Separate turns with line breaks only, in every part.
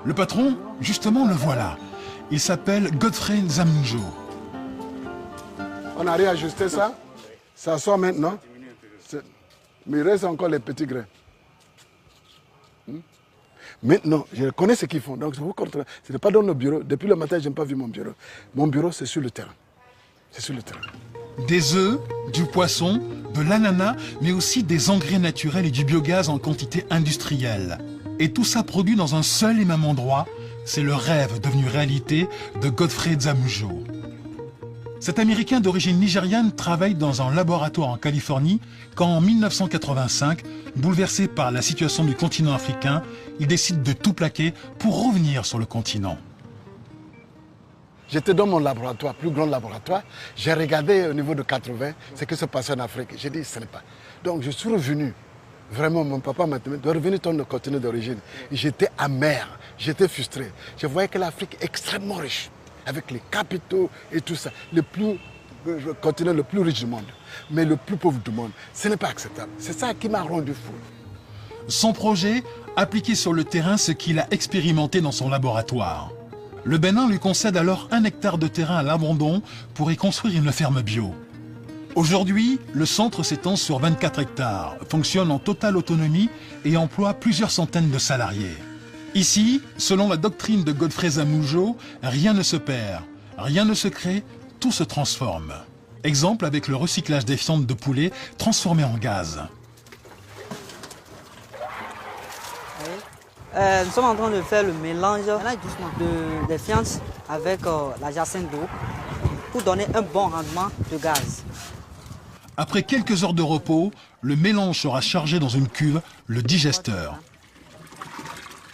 Le patron, justement, le voilà. Il s'appelle Godfrey Nzamujo.
On a réajusté ça. Ça sort maintenant. Mais il reste encore les petits grains. Maintenant, je connais ce qu'ils font. Donc, je vous contrôle. Ce n'est pas dans le bureau. Depuis le matin, je n'ai pas vu mon bureau. Mon bureau, c'est sur le terrain. C'est sur le terrain.
Des œufs, du poisson, de l'ananas, mais aussi des engrais naturels et du biogaz en quantité industrielle. Et tout ça produit dans un seul et même endroit. C'est le rêve devenu réalité de Godfrey Nzamujo. Cet Américain d'origine nigériane travaille dans un laboratoire en Californie quand en 1985, bouleversé par la situation du continent africain, il décide de tout plaquer pour revenir sur le continent.
J'étais dans mon laboratoire, plus grand laboratoire. J'ai regardé au niveau de 80 ce qui se passait en Afrique. J'ai dit, ce n'est pas. Donc je suis revenu. Vraiment, mon papa m'a dit de revenir dans le continent d'origine. J'étais amer, j'étais frustré. Je voyais que l'Afrique est extrêmement riche, avec les capitaux et tout ça. Le continent le plus riche du monde, mais le plus pauvre du monde. Ce n'est pas acceptable. C'est ça qui m'a rendu fou.
Son projet, appliquer sur le terrain ce qu'il a expérimenté dans son laboratoire. Le Bénin lui concède alors 1 hectare de terrain à l'abandon pour y construire une ferme bio. Aujourd'hui, le centre s'étend sur 24 hectares, fonctionne en totale autonomie et emploie plusieurs centaines de salariés. Ici, selon la doctrine de Godfrey Nzamujo, rien ne se perd, rien ne se crée, tout se transforme. Exemple avec le recyclage des fientes de poulet transformées en gaz.
Nous sommes en train de faire le mélange des fientes avec la jacinthe d'eau pour donner un bon rendement de gaz.
Après quelques heures de repos, le mélange sera chargé dans une cuve, le digesteur.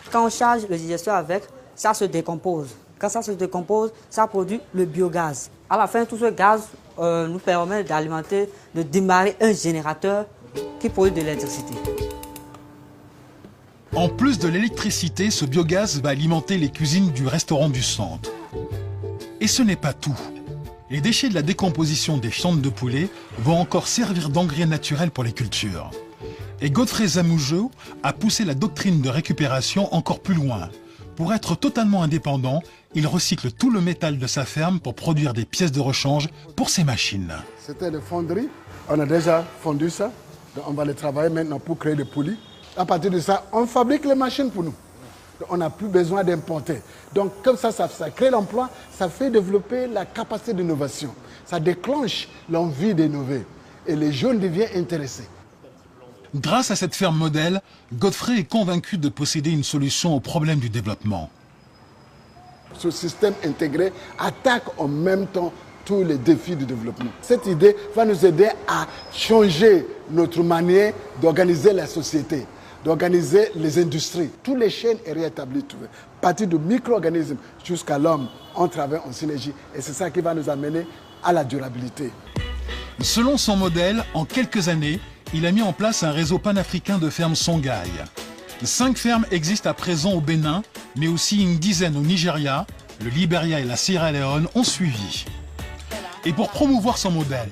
Quand on charge le digesteur avec, ça se décompose. Quand ça se décompose, ça produit le biogaz. À la fin, tout ce gaz nous permet d'alimenter, de démarrer un générateur qui produit de l'électricité.
En plus de l'électricité, ce biogaz va alimenter les cuisines du restaurant du centre. Et ce n'est pas tout. Les déchets de la décomposition des fientes de poulet vont encore servir d'engrais naturel pour les cultures. Et Godfrey Nzamujo a poussé la doctrine de récupération encore plus loin. Pour être totalement indépendant, il recycle tout le métal de sa ferme pour produire des pièces de rechange pour ses machines.
C'était les fonderies. On a déjà fondu ça. Donc on va les travailler maintenant pour créer des poulies. À partir de ça, on fabrique les machines pour nous. On n'a plus besoin d'importer. Donc comme ça crée l'emploi, ça fait développer la capacité d'innovation. Ça déclenche l'envie d'innover. Et les jeunes deviennent intéressés.
Grâce à cette ferme modèle, Godfrey est convaincu de posséder une solution au problème du développement.
Ce système intégré attaque en même temps tous les défis du développement. Cette idée va nous aider à changer notre manière d'organiser la société, d'organiser les industries. Toutes les chaînes sont réétablies, à partir de micro-organismes jusqu'à l'homme, on travaille en synergie. Et c'est ça qui va nous amener à la durabilité.
Selon son modèle, en quelques années, il a mis en place un réseau panafricain de fermes Songhai. 5 fermes existent à présent au Bénin, mais aussi une dizaine au Nigeria, le Libéria et la Sierra Leone ont suivi. Et pour promouvoir son modèle,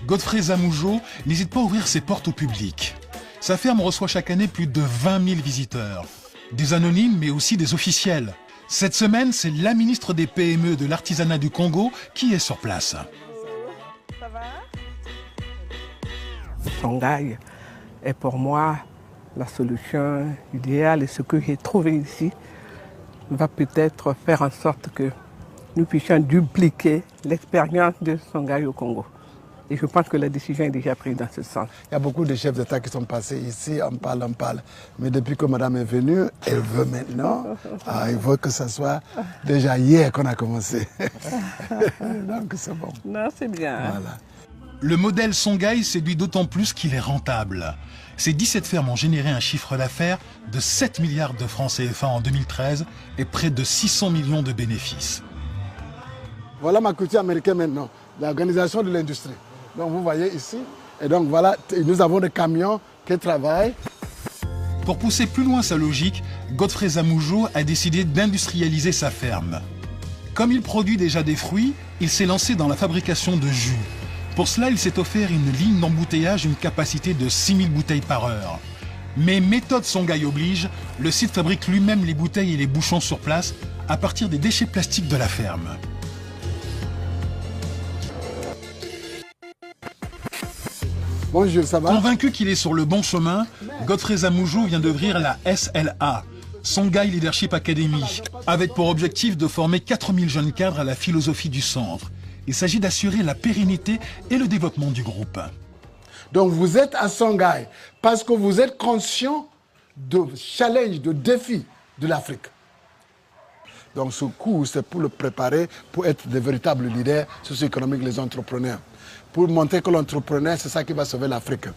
Godfrey Nzamujo n'hésite pas à ouvrir ses portes au public. Sa ferme reçoit chaque année plus de 20 000 visiteurs. Des anonymes, mais aussi des officiels. Cette semaine, c'est la ministre des PME de l'artisanat du Congo qui est sur place.
Ça va? Songhai est pour moi la solution idéale et ce que j'ai trouvé ici va peut-être faire en sorte que nous puissions dupliquer l'expérience de Songhai au Congo. Et je pense que la décision est déjà prise dans ce sens.
Il y a beaucoup de chefs d'État qui sont passés ici, on parle. Mais depuis que madame est venue, elle veut maintenant. Il faut que ce soit déjà hier qu'on a commencé. Donc c'est bon.
Non, c'est bien.
Voilà.
Le modèle Songhai séduit d'autant plus qu'il est rentable. Ces 17 fermes ont généré un chiffre d'affaires de 7 milliards de francs CFA en 2013 et près de 600 millions de bénéfices.
Voilà ma culture américaine maintenant, l'organisation de l'industrie. Donc vous voyez ici, et donc voilà, nous avons des camions qui travaillent.
Pour pousser plus loin sa logique, Godfrey Nzamujo a décidé d'industrialiser sa ferme. Comme il produit déjà des fruits, il s'est lancé dans la fabrication de jus. Pour cela, il s'est offert une ligne d'embouteillage d'une capacité de 6000 bouteilles par heure. Mais méthode Songhai oblige, le site fabrique lui-même les bouteilles et les bouchons sur place à partir des déchets plastiques de la ferme.
Bonjour, ça va?
Convaincu qu'il est sur le bon chemin, Godfrey Zamoujou vient d'ouvrir la SLA, Songhai Leadership Academy, avec pour objectif de former 4000 jeunes cadres à la philosophie du centre. Il s'agit d'assurer la pérennité et le développement du groupe.
Donc vous êtes à Songhai parce que vous êtes conscient de challenge, de défis de l'Afrique. Donc ce cours, c'est pour le préparer, pour être de véritables leaders socio-économiques, les entrepreneurs. Pour montrer que l'entrepreneur, c'est ça qui va sauver l'Afrique.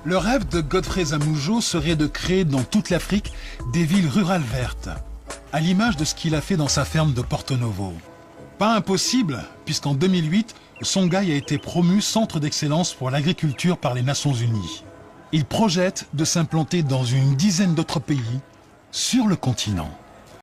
Le rêve de Godfrey Zamoujou serait de créer dans toute l'Afrique des villes rurales vertes, à l'image de ce qu'il a fait dans sa ferme de Porto Novo. Pas impossible, puisqu'en 2008, Songhai a été promu centre d'excellence pour l'agriculture par les Nations Unies. Il projette de s'implanter dans une dizaine d'autres pays sur le continent.